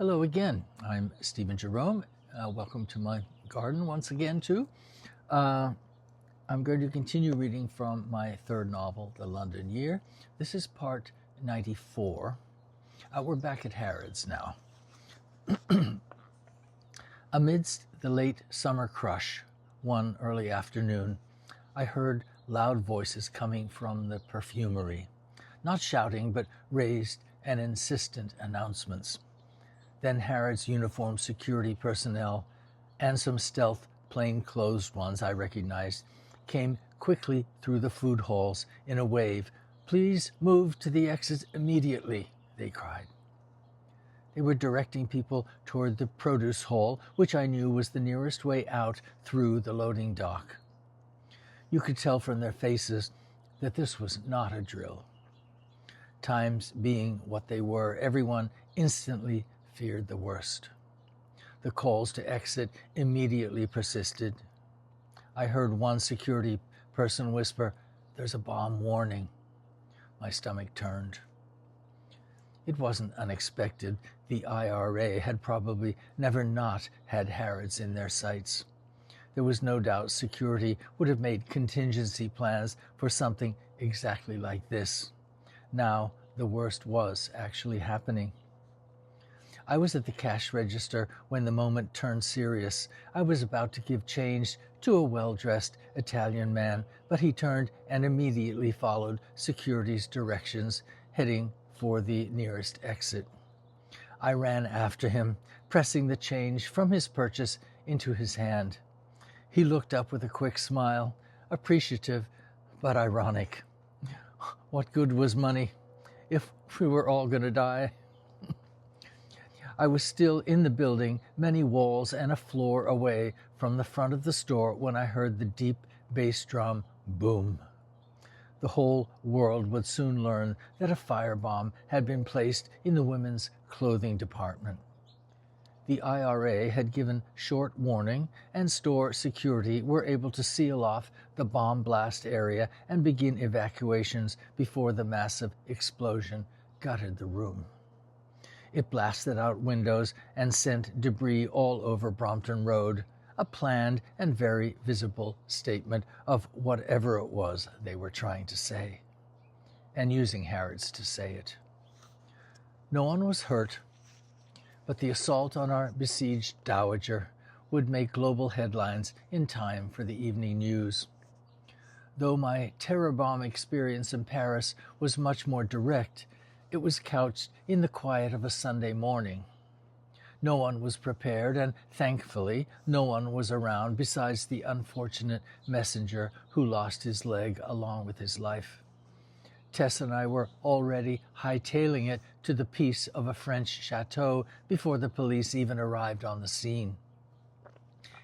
Hello again. I'm Stephen Jerome. Welcome to my garden once again, too. I'm going to continue reading from my third novel, The London Year. This is part 94. We're back at Harrods now. Amidst the late summer crush, one early afternoon, I heard loud voices coming from the perfumery. Not shouting, but raised and insistent announcements. Then Harrods uniformed security personnel and some stealth plain-clothes ones I recognized came quickly through the food halls in a wave. "Please move to the exit immediately," they cried. They were directing people toward the produce hall, which I knew was the nearest way out through the loading dock. You could tell from their faces that this was not a drill. Times being what they were, everyone instantly feared the worst. The calls to exit immediately persisted. I heard one security person whisper, "There's a bomb warning." My stomach turned. It wasn't unexpected. The IRA had probably never not had Harrods in their sights. There was no doubt security would have made contingency plans for something exactly like this. Now, the worst was actually happening. I was at the cash register when the moment turned serious. I was about to give change to a well-dressed Italian man, but he turned and immediately followed security's directions, heading for the nearest exit. I ran after him, pressing the change from his purchase into his hand. He looked up with a quick smile, appreciative but ironic. What good was money if we were all going to die? I was still in the building, many walls and a floor away from the front of the store when I heard the deep bass drum boom. The whole world would soon learn that a firebomb had been placed in the women's clothing department. The IRA had given short warning, and store security were able to seal off the bomb blast area and begin evacuations before the massive explosion gutted the room. It blasted out windows and sent debris all over Brompton Road, a planned and very visible statement of whatever it was they were trying to say, and using Harrods to say it. No one was hurt, but the assault on our besieged dowager would make global headlines in time for the evening news. Though my terror bomb experience in Paris was much more direct, it was couched in the quiet of a Sunday morning. No one was prepared, and thankfully no one was around besides the unfortunate messenger who lost his leg along with his life. Tess and I were already hightailing it to the peace of a French chateau before the police even arrived on the scene.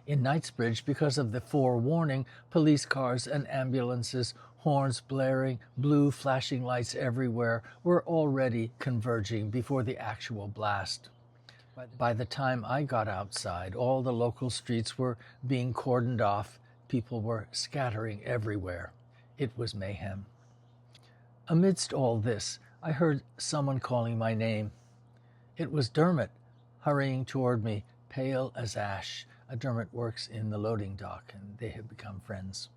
In Knightsbridge, because of the forewarning, police cars and ambulances, horns blaring, blue flashing lights everywhere, were already converging before the actual blast. By the time I got outside, all the local streets were being cordoned off. People were scattering everywhere. It was mayhem. Amidst all this, I heard someone calling my name. It was Dermot, hurrying toward me, pale as ash. Dermot works in the loading dock, and they have become friends.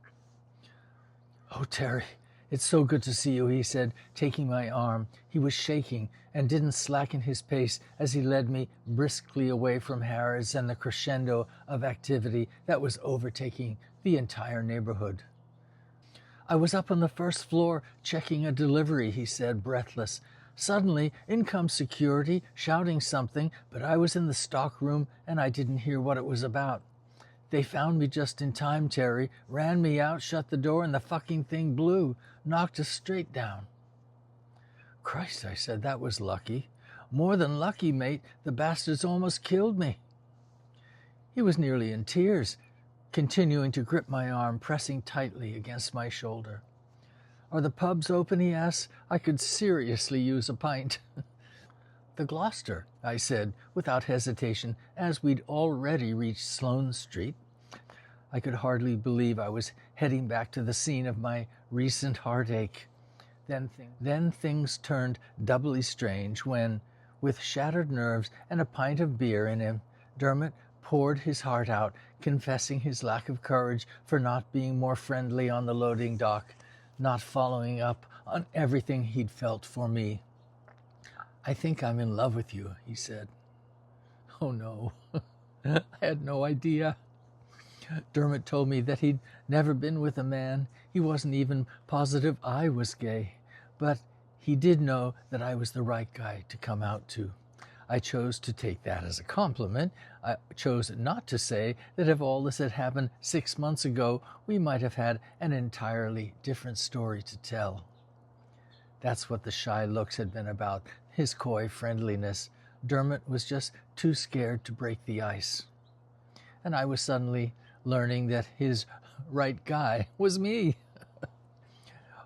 "Oh, Terry, it's so good to see you," he said, taking my arm. He was shaking and didn't slacken his pace as he led me briskly away from Harrods and the crescendo of activity that was overtaking the entire neighborhood. "I was up on the first floor checking a delivery," he said, breathless. "Suddenly, in comes security, shouting something, but I was in the stock room and I didn't hear what it was about. They found me just in time, Terry, ran me out, shut the door, and the fucking thing blew, knocked us straight down." "Christ," I said, "that was lucky." "More than lucky, mate. The bastards almost killed me." He was nearly in tears, continuing to grip my arm, pressing tightly against my shoulder. "Are the pubs open?" he asked. "I could seriously use a pint." "The Gloucester," I said, without hesitation, as we'd already reached Sloane Street. I could hardly believe I was heading back to the scene of my recent heartache. Then things turned doubly strange when, With shattered nerves and a pint of beer in him, Dermot poured his heart out, confessing his lack of courage for not being more friendly on the loading dock, not following up on everything he'd felt for me. "I think I'm in love with you," he said. Oh no, I had no idea. Dermot told me that he'd never been with a man. He wasn't even positive I was gay, but he did know that I was the right guy to come out to. I chose to take that as a compliment. I chose not to say that if all this had happened 6 months ago, we might have had an entirely different story to tell. That's what the shy looks had been about, his coy friendliness. Dermot was just too scared to break the ice. And I was suddenly learning that his right guy was me.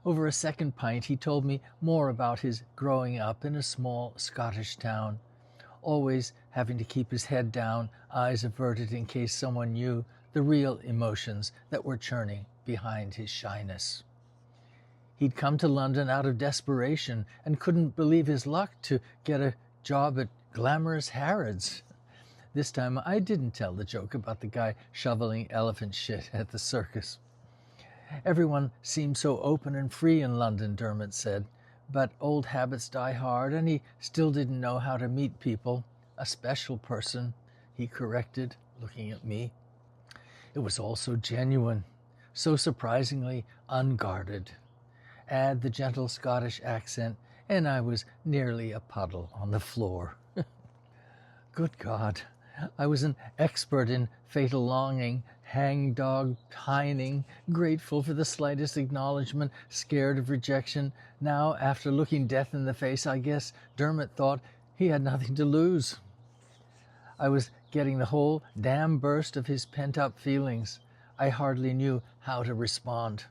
Over a second pint, he told me more about his growing up in a small Scottish town, always having to keep his head down, eyes averted in case someone knew the real emotions that were churning behind his shyness. He'd come to London out of desperation and couldn't believe his luck to get a job at glamorous Harrods. This time I didn't tell the joke about the guy shoveling elephant shit at the circus. Everyone seemed so open and free in London, Dermot said, but old habits die hard, and he still didn't know how to meet people. A special person, he corrected, looking at me. It was all so genuine, so surprisingly unguarded. Add the gentle Scottish accent, and I was nearly a puddle on the floor. Good God, I was an expert in fatal longing, hangdog pining, grateful for the slightest acknowledgement, scared of rejection. Now, after looking death in the face, I guess Dermot thought he had nothing to lose. I was getting the whole damn burst of his pent-up feelings. I hardly knew how to respond.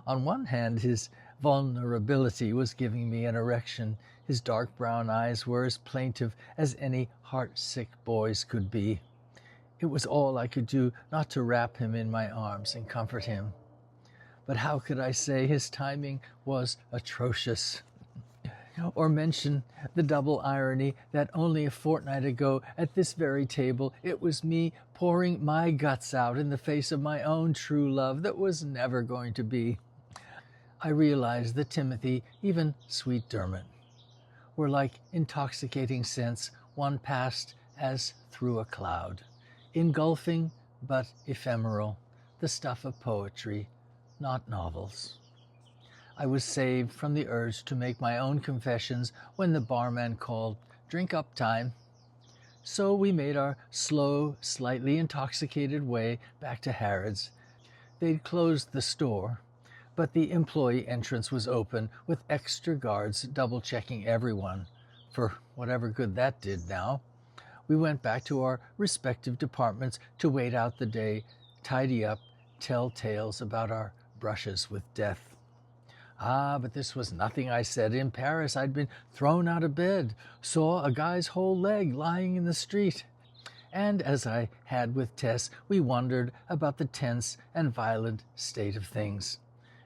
On one hand, his vulnerability was giving me an erection. His dark brown eyes were as plaintive as any heart-sick boy's could be. It was all I could do not to wrap him in my arms and comfort him. But how could I say his timing was atrocious? Or mention the double irony that only a fortnight ago at this very table it was me pouring my guts out in the face of my own true love that was never going to be. I realized that Timothy, even sweet Dermot, were like intoxicating scents one passed as through a cloud, engulfing but ephemeral, the stuff of poetry, not novels. I was saved from the urge to make my own confessions when the barman called, "Drink up time." So we made our slow, slightly intoxicated way back to Harrods. They'd closed the store, but the employee entrance was open with extra guards double-checking everyone, for whatever good that did now. We went back to our respective departments to wait out the day, tidy up, tell tales about our brushes with death. But this was nothing, I said. In Paris, I'd been thrown out of bed, saw a guy's whole leg lying in the street. And as I had with Tess, we wondered about the tense and violent state of things.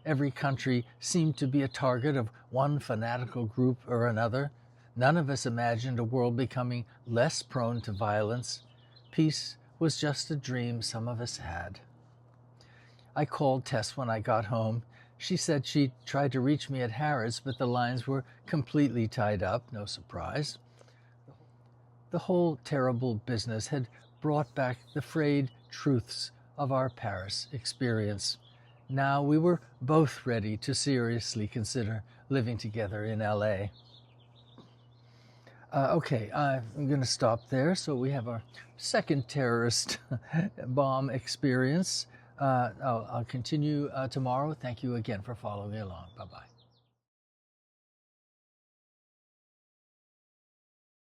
Every country seemed to be a target of one fanatical group or another. None of us imagined a world becoming less prone to violence. Peace was just a dream some of us had. I called Tess when I got home. She said she tried to reach me at Harrods, but the lines were completely tied up, no surprise. The whole terrible business had brought back the frayed truths of our Paris experience. Now we were both ready to seriously consider living together in L.A. Okay, I'm going to stop there. So we have our second terrorist bomb experience. I'll continue tomorrow. Thank you again for following along. Bye-bye.